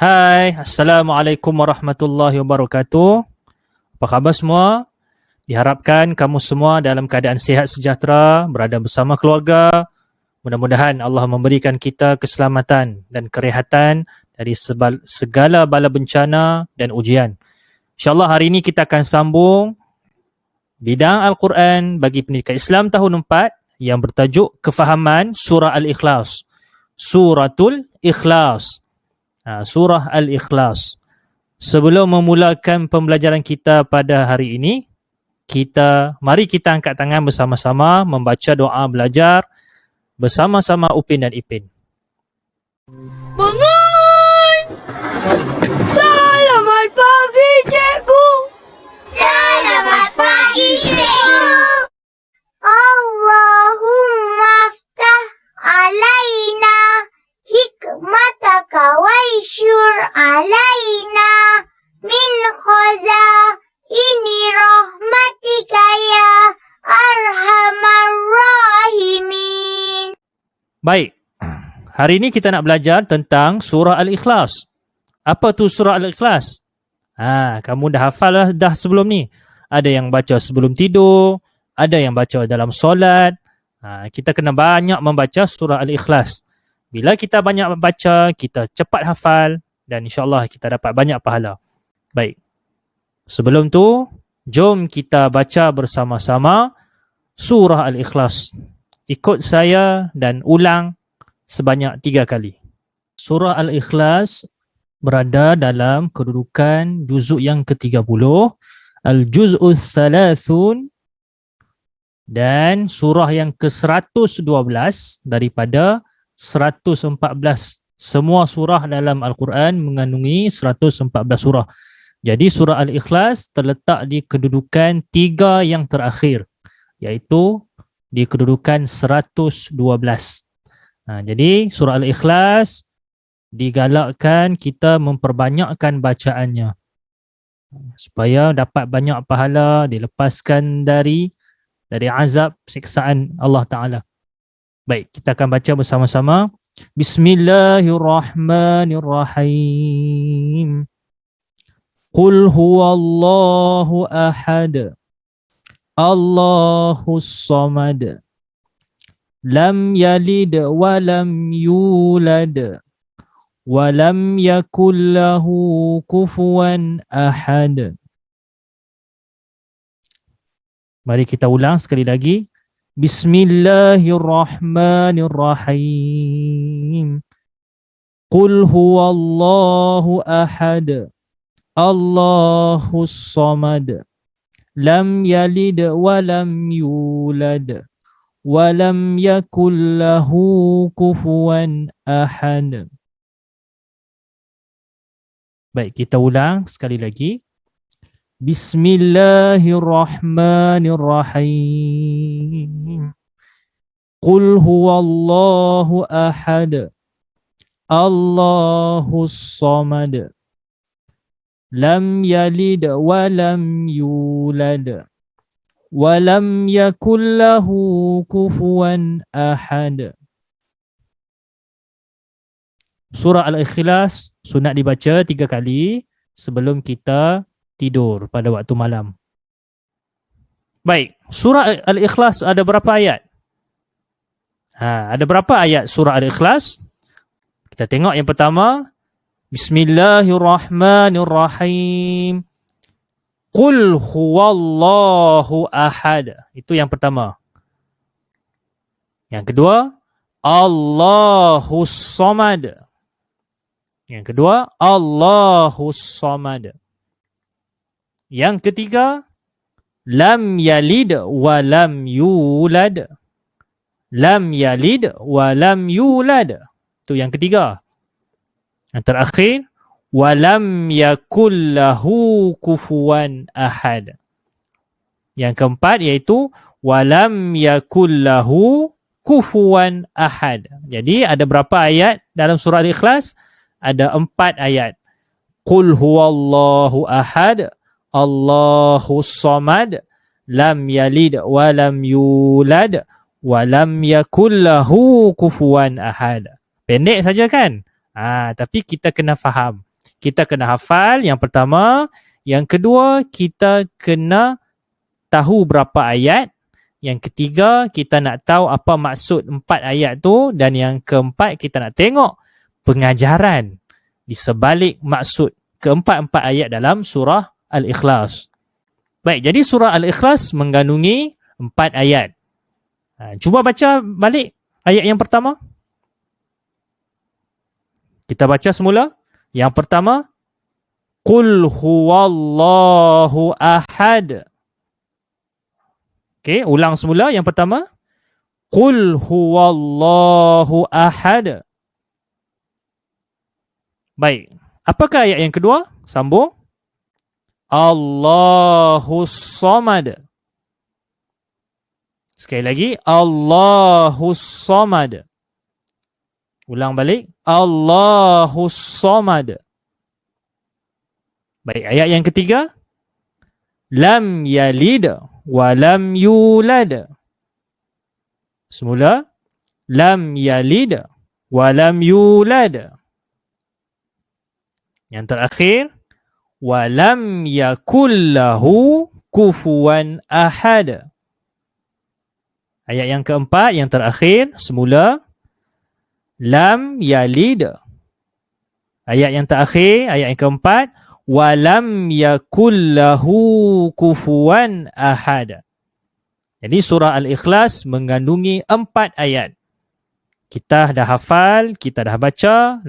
Hai, Assalamualaikum warahmatullahi wabarakatuh. Apa khabar semua? Diharapkan kamu semua dalam keadaan sihat sejahtera, berada bersama keluarga. Mudah-mudahan Allah memberikan kita keselamatan dan kerehatan dari segala bala bencana dan ujian. InsyaAllah hari ini kita akan sambung bidang Al-Quran bagi pendidikan Islam tahun 4 yang bertajuk Kefahaman Surah Al-Ikhlas. Suratul Ikhlas. Surah Al-Ikhlas. Sebelum memulakan pembelajaran kita pada hari ini, mari kita angkat tangan bersama-sama membaca doa belajar bersama-sama Upin dan Ipin. Bangun! Selamat pagi, cikgu! Selamat pagi, cikgu! Allahumma aftah alaina hikmataka waishur alaina min khazaini rahmatika ya arhamar rahimin. Baik, hari ini kita nak belajar tentang surah Al-Ikhlas. Apa tu surah Al-Ikhlas? Kamu dah hafal dah sebelum ni. Ada yang baca sebelum tidur, ada yang baca dalam solat. Kita kena banyak membaca surah Al-Ikhlas. Bila kita banyak membaca, kita cepat hafal dan insyaAllah kita dapat banyak pahala. Baik, sebelum tu, jom kita baca bersama-sama surah Al-Ikhlas. Ikut saya dan ulang sebanyak 3 kali. Surah Al-Ikhlas berada dalam kedudukan juzuk yang ke-30, Al-Juz'ul Thalathun, dan surah yang ke-112 daripada 114. Semua surah dalam Al-Quran mengandungi 114 surah. Jadi surah Al-Ikhlas terletak di kedudukan 3 yang terakhir, iaitu di kedudukan 112. Jadi surah Al-Ikhlas digalakkan kita memperbanyakkan bacaannya supaya dapat banyak pahala, dilepaskan dari azab siksaan Allah Ta'ala. Baik, kita akan baca bersama-sama. Bismillahirrahmanirrahim. Qul huwallahu ahad. Allahus samad. Lam yalid wa lam yulad. Wa lam yakul lahu kufuwan ahad. Mari kita ulang sekali lagi. Bismillahirrahmanirrahim. Qul huwallahu ahad. Allahus samad. Lam yalid wa lam yulad. Wa lam yakul lahu kufuwan ahad. Baik, kita ulang sekali lagi. Bismillahirrahmanirrahim. Qul huwallahu ahad. Allahus samad. Lam yalid wa lam yulad. Wa lam yakul lahu kufuwan ahad. Surah Al-Ikhlas sunat dibaca 3 kali sebelum kita tidur pada waktu malam. Baik, surah Al-Ikhlas ada berapa ayat? Ada berapa ayat surah Al-Ikhlas? Kita tengok yang pertama. Bismillahirrahmanirrahim. Qul huwallahu ahad. Itu yang pertama. Yang kedua, Allahus samad. Yang kedua, Allahus samad. Yang ketiga, lam yalid wa lam yulad. Lam yalid wa lam yulad. Itu yang ketiga. Yang terakhir, wa lam yakul lahu kufuwan ahad. Yang keempat iaitu wa lam yakul lahu kufuwan ahad. Jadi ada berapa ayat dalam surah Al-Ikhlas? Ada 4 ayat. Qul huwallahu ahad. Allahus samad. Lam yalid wa lam yulad. Wa lam yakul lahu kufuwan ahad. Pendek saja kan? Tapi kita kena faham. kita kena hafal yang pertama. Yang kedua, kita kena tahu berapa ayat. Yang ketiga, kita nak tahu apa maksud 4 ayat tu. Dan yang keempat, kita nak tengok pengajaran di sebalik maksud keempat-empat ayat dalam surah Al-Ikhlas. Baik, jadi surah Al-Ikhlas mengandungi 4 ayat. Cuba baca balik ayat yang pertama. Kita baca semula. Yang pertama, Qul huwallahu ahad. Okey, ulang semula yang pertama. Qul huwallahu ahad. Baik. Apakah ayat yang kedua? Sambung. Allahus samad. Sekali lagi. Allahus samad. Ulang balik. Allahus samad. Baik, ayat yang ketiga. Lam yalid wa lam yulad. Semula. Lam yalid wa lam yulad. Yang terakhir. Wa lam yakul lahu kufuwan ahad. Ayat yang keempat, yang terakhir. Semula. Lam yalid. Ayat yang terakhir, ayat yang keempat. Walam yakul lahu kufuwan ahad. Jadi surah Al-Ikhlas mengandungi 4 ayat. Kita dah hafal, kita dah baca.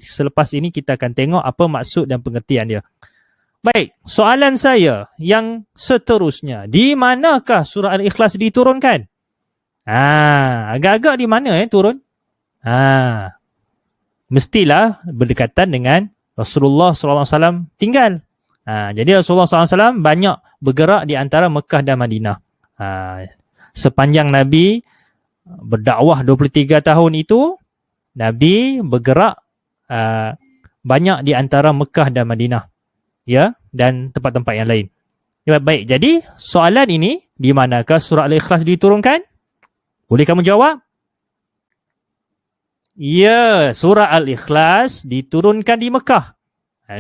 Selepas ini kita akan tengok apa maksud dan pengertian dia. Baik, soalan saya yang seterusnya. Di manakah surah Al-Ikhlas diturunkan? Agak-agak di mana turun? Mestilah berdekatan dengan Rasulullah SAW tinggal. Jadi Rasulullah SAW banyak bergerak di antara Mekah dan Madinah. Sepanjang Nabi berdakwah 23 tahun itu, Nabi bergerak banyak di antara Mekah dan Madinah. Ya, dan tempat-tempat yang lain. Ya, baik, jadi soalan ini, di manakah surah Al-Ikhlas diturunkan? Boleh kamu jawab? Ya, surah Al-Ikhlas diturunkan di Mekah.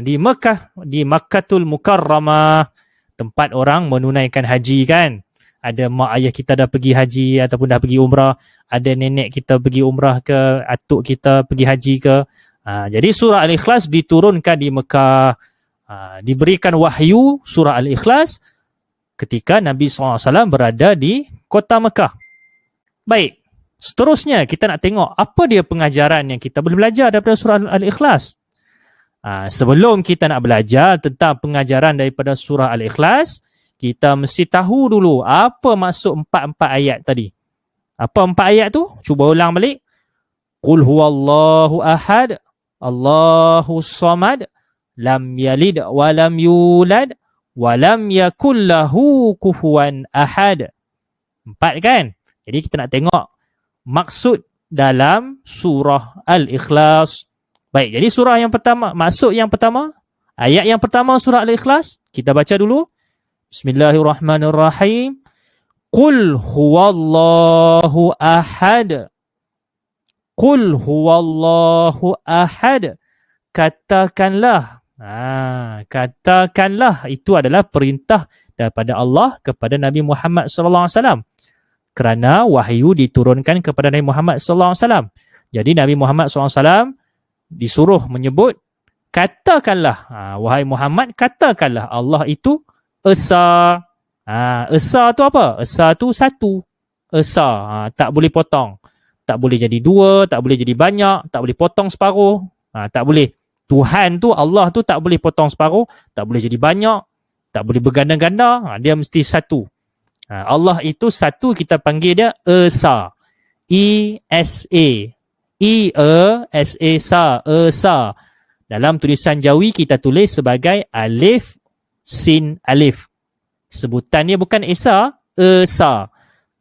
Di Mekah, di Makkatul Mukarramah, tempat orang menunaikan haji kan. Ada mak ayah kita dah pergi haji ataupun dah pergi umrah. Ada nenek kita pergi umrah ke, atuk kita pergi haji ke. Jadi surah Al-Ikhlas diturunkan di Mekah. Diberikan wahyu surah Al-Ikhlas ketika Nabi SAW berada di kota Mekah. Baik. Seterusnya kita nak tengok apa dia pengajaran yang kita boleh belajar daripada surah Al-Ikhlas. Sebelum kita nak belajar tentang pengajaran daripada surah Al-Ikhlas, kita mesti tahu dulu apa maksud 4 ayat tadi. Apa 4 ayat tu? Cuba ulang balik. Qul huwallahu ahad, Allahus samad, lam yalid wa lam yulad wa lam yakul lahu kufuwan ahad. 4 kan? Jadi kita nak tengok maksud dalam surah Al-Ikhlas. Baik, jadi surah yang pertama, maksud yang pertama, ayat yang pertama surah Al-Ikhlas, kita baca dulu. Bismillahirrahmanirrahim. Qul huwallahu ahad. Qul huwallahu ahad. Katakanlah. Katakanlah, itu adalah perintah daripada Allah kepada Nabi Muhammad SAW. Kerana wahyu diturunkan kepada Nabi Muhammad SAW. Jadi Nabi Muhammad SAW disuruh menyebut, katakanlah, wahai Muhammad, katakanlah Allah itu Esa. Esa tu apa? Esa tu satu. Esa. Tak boleh potong. Tak boleh jadi 2, tak boleh jadi banyak, tak boleh potong separuh. Tak boleh. Tuhan tu, Allah tu tak boleh potong separuh, tak boleh jadi banyak, tak boleh berganda-ganda. Dia mesti satu. Allah itu satu, kita panggil dia Esa. E-S-A. E-E-S-A, Sa. Esa. Dalam tulisan Jawi kita tulis sebagai alif, sin, alif. Sebutan dia bukan Esa, Esa.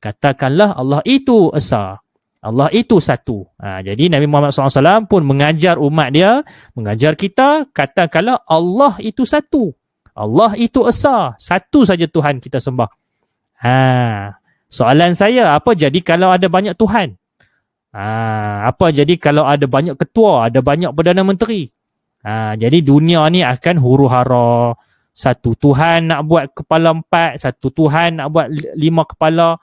Katakanlah Allah itu Esa. Allah itu satu. Jadi Nabi Muhammad SAW pun mengajar umat dia, mengajar kita, katakanlah Allah itu satu. Allah itu Esa. Satu saja Tuhan kita sembah. Soalan saya, apa jadi kalau ada banyak Tuhan? Apa jadi kalau ada banyak ketua, ada banyak Perdana Menteri? Jadi dunia ni akan huru-hara. Satu Tuhan nak buat kepala 4, satu Tuhan nak buat 5 kepala.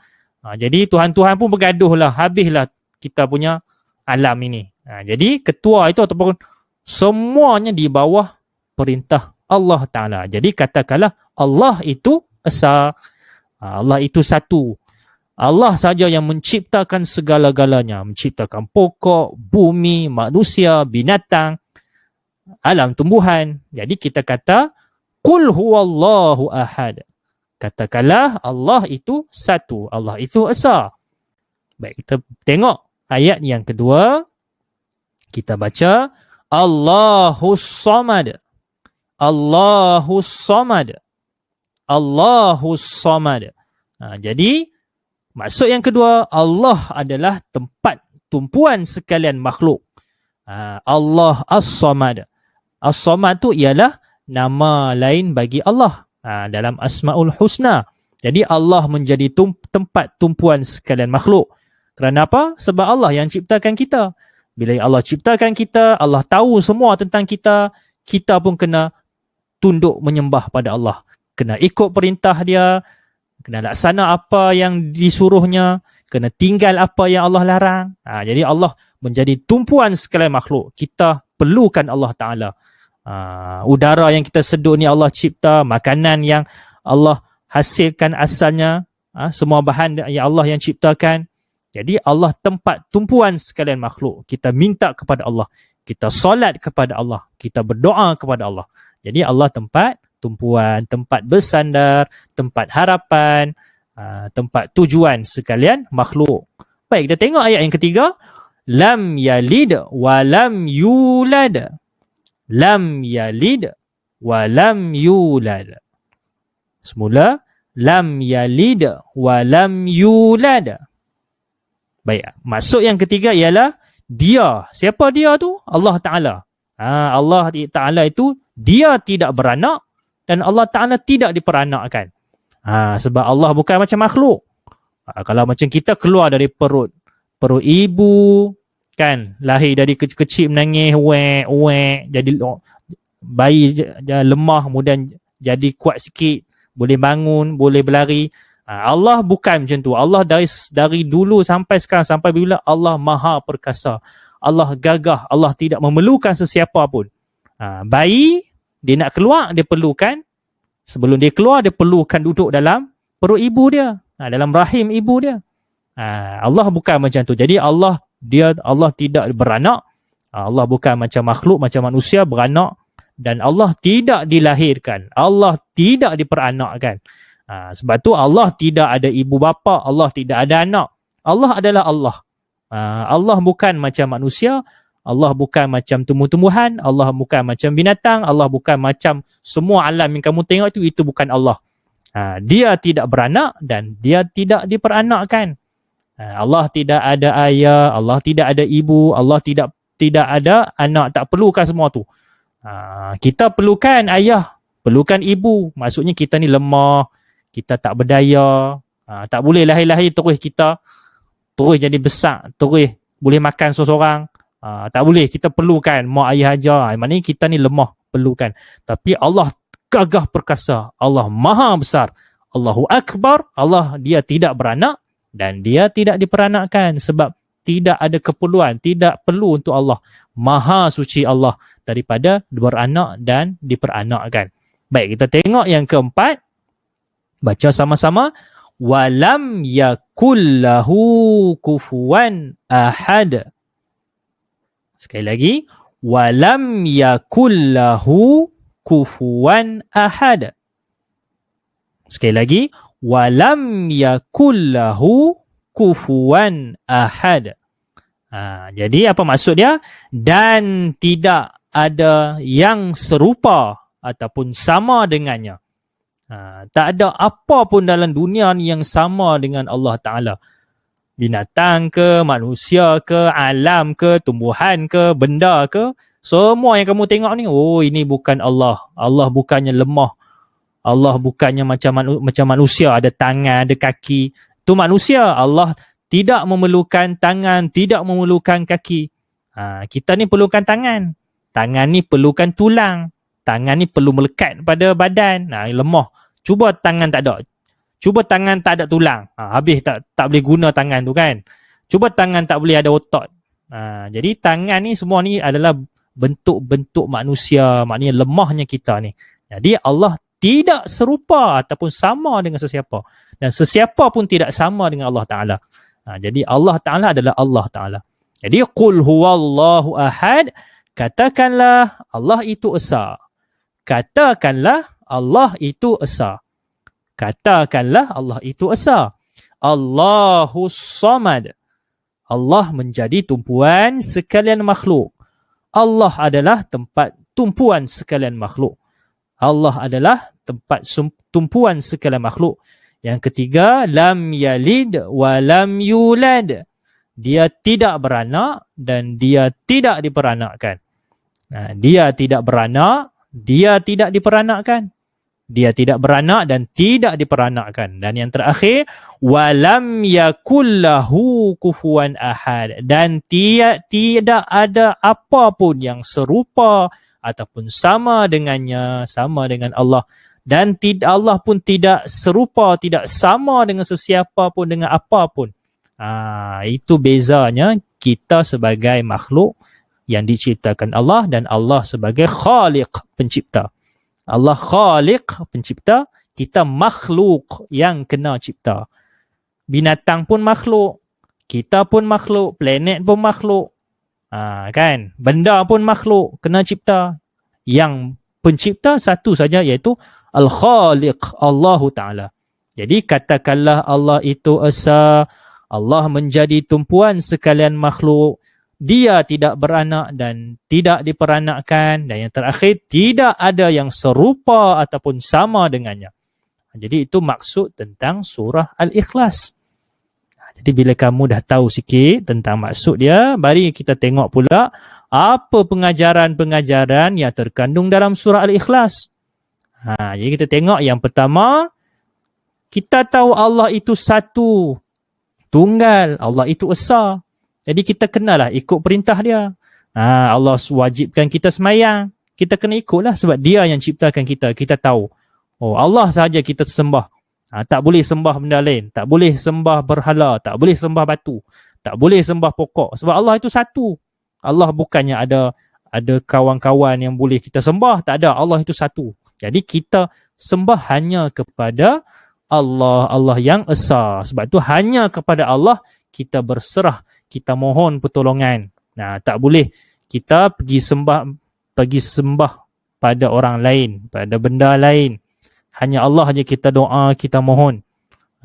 Jadi Tuhan-Tuhan pun bergaduh lah. Habislah kita punya alam ini. Jadi ketua itu ataupun semuanya di bawah perintah Allah Ta'ala. Jadi katakanlah Allah itu esa. Allah itu satu. Allah saja yang menciptakan segala-galanya. Menciptakan pokok, bumi, manusia, binatang, alam tumbuhan. Jadi kita kata, Qul huwallahu ahad. Katakanlah Allah itu satu. Allah itu esa. Baik, kita tengok ayat yang kedua. Kita baca, Allahus samad. Allahus samad. Allahus samad. Jadi, maksud yang kedua, Allah adalah tempat tumpuan sekalian makhluk. Allah As-Samad. As-Samad tu ialah nama lain bagi Allah dalam Asmaul Husna. Jadi Allah menjadi tempat tumpuan sekalian makhluk. Kerana apa? Sebab Allah yang ciptakan kita. Bila Allah ciptakan kita, Allah tahu semua tentang kita, kita pun kena tunduk menyembah pada Allah. Kena ikut perintah dia, kena laksana apa yang disuruhnya, kena tinggal apa yang Allah larang. Jadi Allah menjadi tumpuan sekalian makhluk. Kita perlukan Allah Ta'ala. Udara yang kita sedut ni Allah cipta, makanan yang Allah hasilkan asalnya, semua bahan yang Allah yang ciptakan. Jadi Allah tempat tumpuan sekalian makhluk. Kita minta kepada Allah. Kita solat kepada Allah. Kita berdoa kepada Allah. Jadi Allah tempat tumpuan, tempat bersandar, tempat harapan, tempat tujuan sekalian makhluk. Baik, kita tengok ayat yang ketiga. Lam yalid wa lam yulad. Lam yalid wa lam yulad. Semula, lam yalid wa lam yulad. Baik, maksud yang ketiga ialah dia. Siapa dia tu? Allah Ta'ala. Allah Ta'ala itu dia tidak beranak dan Allah Ta'ala tidak diperanakkan. Sebab Allah bukan macam makhluk. Kalau macam kita keluar dari perut ibu, kan, lahir dari kecil-kecil menangis, wek, jadi bayi lemah, kemudian jadi kuat sikit, boleh bangun, boleh berlari. Allah bukan macam tu. Allah dari dulu sampai sekarang, sampai bila, Allah maha perkasa. Allah gagah. Allah tidak memerlukan sesiapa pun. Bayi, dia nak keluar, dia perlukan. Sebelum dia keluar, dia perlukan duduk dalam perut ibu dia. Dalam rahim ibu dia. Allah bukan macam tu. Jadi Allah tidak beranak. Allah bukan macam makhluk, macam manusia beranak. Dan Allah tidak dilahirkan. Allah tidak diperanakkan. Sebab tu Allah tidak ada ibu bapa. Allah tidak ada anak. Allah adalah Allah. Allah bukan macam manusia. Allah bukan macam tumbuh-tumbuhan. Allah bukan macam binatang. Allah bukan macam semua alam yang kamu tengok itu bukan Allah. Dia tidak beranak dan dia tidak diperanakkan. Allah tidak ada ayah, Allah tidak ada ibu, Allah tidak ada anak, tak perlukan semua tu. Kita perlukan ayah, perlukan ibu. Maksudnya kita ni lemah, kita tak berdaya, tak boleh lahir-lahir terus kita terus jadi besar, terus boleh makan seorang. Tak boleh, kita perlukan mak ayah aja. Maknanya kita ni lemah, perlukan. Tapi Allah gagah perkasa, Allah maha besar, Allahu Akbar. Allah dia tidak beranak dan dia tidak diperanakkan sebab tidak ada keperluan, tidak perlu untuk Allah. Maha suci Allah daripada beranak dan diperanakkan. Baik, kita tengok yang keempat. Baca sama-sama. Walam yakullahu kufuwan ahad. Sekali lagi. Walam yakullahu kufuwan ahad. Sekali lagi. Walam yakullahu kufuwan ahad. Jadi apa maksud dia? Dan tidak ada yang serupa ataupun sama dengannya. Tak ada apa pun dalam dunia ni yang sama dengan Allah Ta'ala. Binatang ke, manusia ke, alam ke, tumbuhan ke, benda ke, semua yang kamu tengok ni, oh ini bukan Allah. Allah bukannya lemah. Allah bukannya macam manusia, ada tangan, ada kaki. Itu manusia. Allah tidak memerlukan tangan, tidak memerlukan kaki. Kita ni perlukan tangan. tangan ni perlukan tulang. Tangan ni perlu melekat pada badan. Lemah. Cuba tangan tak ada. Cuba tangan tak ada tulang. Habis tak boleh guna tangan tu kan. Cuba tangan tak boleh ada otot. Jadi tangan ni semua ni adalah bentuk-bentuk manusia. Maknanya lemahnya kita ni. Jadi Allah tidak serupa ataupun sama dengan sesiapa. Dan sesiapa pun tidak sama dengan Allah Ta'ala. Jadi Allah Ta'ala adalah Allah Ta'ala. Jadi qul huwallahu ahad. Katakanlah Allah itu esa. Katakanlah Allah itu esa. Katakanlah Allah itu esa. Allahus samad. Allah menjadi tumpuan sekalian makhluk. Allah adalah tempat tumpuan sekalian makhluk. Allah adalah tempat tumpuan sekalian makhluk. Yang ketiga, lam yalid wa lam yulad. Dia tidak beranak dan dia tidak diperanakkan. Dia tidak beranak, dia tidak diperanakkan. Dia tidak beranak dan tidak diperanakkan. Dan yang terakhir, walam yakullahu kufuwan ahad. Dan tidak ada apapun yang serupa ataupun sama dengannya, sama dengan Allah. Dan Allah pun tidak serupa, tidak sama dengan sesiapa pun, dengan apapun. Itu bezanya kita sebagai makhluk yang diciptakan Allah dan Allah sebagai khaliq, pencipta. Allah khaliq, pencipta, kita makhluk yang kena cipta. Binatang pun makhluk, kita pun makhluk, planet pun makhluk. Kan? Benda pun makhluk, kena cipta. Yang pencipta satu saja, iaitu Al-Khaliq, Allah Ta'ala. Jadi katakanlah Allah itu esa, Allah menjadi tumpuan sekalian makhluk. Dia tidak beranak dan tidak diperanakkan. Dan yang terakhir, tidak ada yang serupa ataupun sama dengannya. Jadi itu maksud tentang surah Al-Ikhlas. Jadi bila kamu dah tahu sikit tentang maksud dia, mari kita tengok pula apa pengajaran-pengajaran yang terkandung dalam surah Al-Ikhlas. Jadi kita tengok yang pertama, kita tahu Allah itu satu, tunggal, Allah itu esa. Jadi kita kenalah ikut perintah dia. Allah wajibkan kita semayang. Kita kena ikutlah sebab dia yang ciptakan kita. Kita tahu. Allah sahaja kita sembah. Tak boleh sembah benda lain. Tak boleh sembah berhala. Tak boleh sembah batu. Tak boleh sembah pokok. Sebab Allah itu satu. Allah bukannya ada kawan-kawan yang boleh kita sembah. Tak ada. Allah itu satu. Jadi kita sembah hanya kepada Allah. Allah yang esa. Sebab itu hanya kepada Allah kita berserah. Kita mohon pertolongan. Tak boleh kita pergi sembah pada orang lain, pada benda lain. Hanya Allah saja kita doa, kita mohon.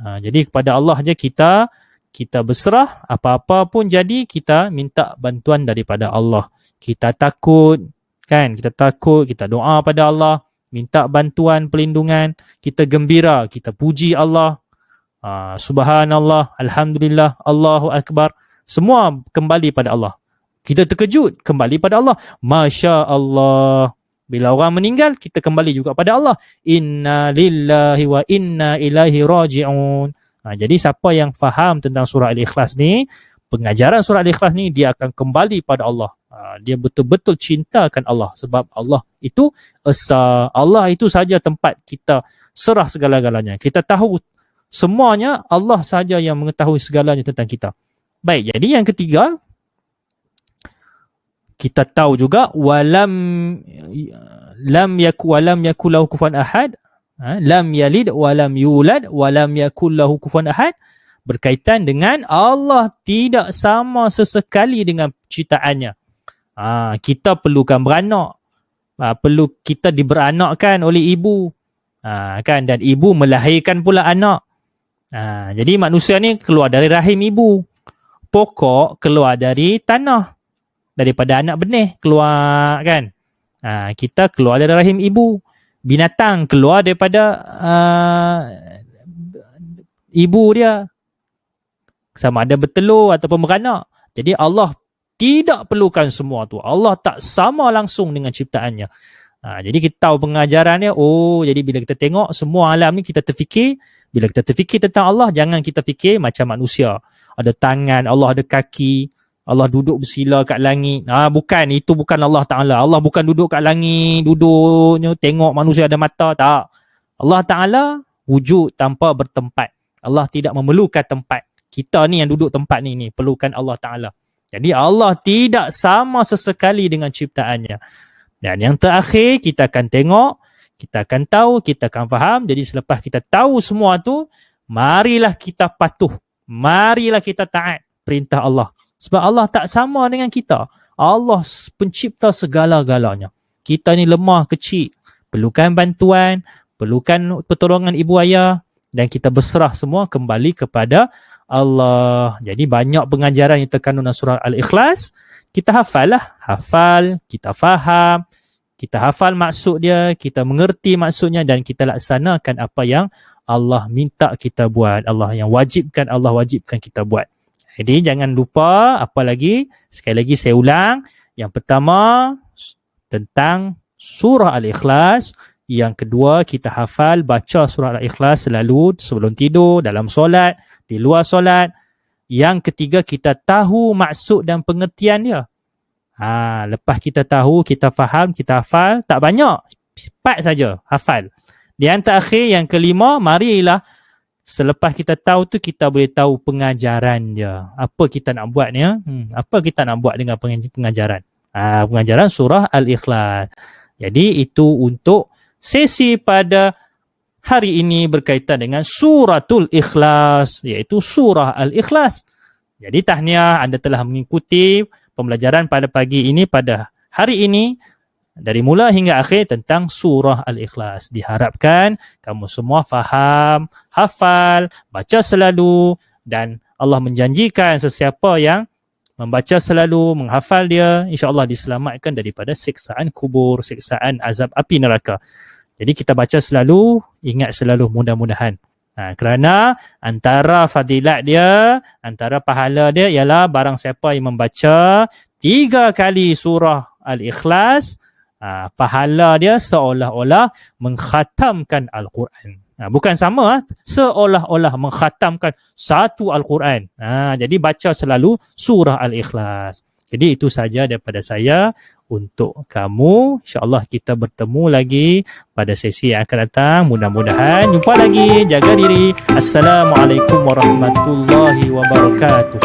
Jadi kepada Allah saja kita berserah, apa-apa pun jadi kita minta bantuan daripada Allah. Kita takut, kan? Kita takut, kita doa pada Allah, minta bantuan, perlindungan. Kita gembira, kita puji Allah. Subhanallah, Alhamdulillah, Allahu Akbar. Semua kembali pada Allah. Kita terkejut, kembali pada Allah. Masya Allah. Bila orang meninggal, kita kembali juga pada Allah. Inna lillahi wa inna ilaihi raji'un. Jadi siapa yang faham tentang surah Al-Ikhlas ni, pengajaran surah Al-Ikhlas ni, dia akan kembali pada Allah. Dia betul-betul cintakan Allah. Sebab Allah itu esa. Allah itu saja tempat kita serah segala-galanya. Kita tahu semuanya, Allah saja yang mengetahui segalanya tentang kita. Baik, jadi yang ketiga, kita tahu juga walam yakul lahu kufuwan ahad, lam yalid walam yulad walam yakul lahu kufuwan ahad, berkaitan dengan Allah tidak sama sesekali dengan ciptaannya. Kita perlukan beranak, perlu kita diberanakkan oleh ibu, kan, dan ibu melahirkan pula anak. Jadi manusia ni keluar dari rahim ibu. Pokok keluar dari tanah, daripada anak benih keluar, kan. Kita keluar dari rahim ibu. Binatang keluar daripada ibu dia, sama ada bertelur ataupun beranak. Jadi Allah tidak perlukan semua tu. Allah tak sama langsung dengan ciptaannya. Jadi kita tahu pengajarannya. Jadi bila kita tengok semua alam ni, kita terfikir. Bila kita terfikir tentang Allah, jangan kita fikir macam manusia. Ada tangan, Allah ada kaki. Allah duduk bersila kat langit. Bukan, itu bukan Allah Ta'ala. Allah bukan duduk kat langit, duduknya tengok manusia ada mata, tak. Allah Ta'ala wujud tanpa bertempat. Allah tidak memerlukan tempat. Kita ni yang duduk tempat ni perlukan Allah Ta'ala. Jadi Allah tidak sama sesekali dengan ciptaannya. Dan yang terakhir, kita akan tengok, kita akan tahu, kita akan faham. Jadi selepas kita tahu semua tu, marilah kita patuh. Marilah kita taat perintah Allah. Sebab Allah tak sama dengan kita. Allah pencipta segala-galanya. Kita ni lemah, kecil. Perlukan bantuan, perlukan pertolongan ibu ayah. Dan kita berserah semua kembali kepada Allah. Jadi banyak pengajaran yang terkandung dalam surah Al-Ikhlas. Kita hafal lah. Hafal, kita faham. Kita hafal maksud dia. Kita mengerti maksudnya. Dan kita laksanakan apa yang Allah minta kita buat. Allah wajibkan kita buat. Jadi jangan lupa, apa lagi? Sekali lagi saya ulang. Yang pertama, tentang surah Al-Ikhlas. Yang kedua, kita hafal, baca surah Al-Ikhlas selalu sebelum tidur, dalam solat, di luar solat. Yang ketiga, kita tahu maksud dan pengertian dia. Lepas kita tahu, kita faham, kita hafal, tak banyak. 4 saja hafal. Yang terakhir, yang kelima, marilah selepas kita tahu tu, kita boleh tahu pengajaran dia. Apa kita nak buat ni? Apa kita nak buat dengan pengajaran? Pengajaran surah Al-Ikhlas. Jadi itu untuk sesi pada hari ini berkaitan dengan suratul Ikhlas, iaitu surah Al-Ikhlas. Jadi tahniah, anda telah mengikuti pembelajaran pada pagi ini, pada hari ini, dari mula hingga akhir tentang surah Al-Ikhlas. Diharapkan kamu semua faham, hafal, baca selalu, dan Allah menjanjikan sesiapa yang membaca selalu, menghafal dia, insya-Allah diselamatkan daripada siksaan kubur, siksaan azab api neraka. Jadi kita baca selalu, ingat selalu, mudah-mudahan. Kerana antara fadilat dia, antara pahala dia ialah barang siapa yang membaca 3 kali surah Al-Ikhlas, pahala dia seolah-olah mengkhatamkan Al-Quran. Bukan sama, seolah-olah mengkhatamkan satu Al-Quran. Jadi baca selalu surah Al-Ikhlas. Jadi itu saja daripada saya untuk kamu. InsyaAllah kita bertemu lagi pada sesi yang akan datang. Mudah-mudahan jumpa lagi. Jaga diri. Assalamualaikum warahmatullahi wabarakatuh.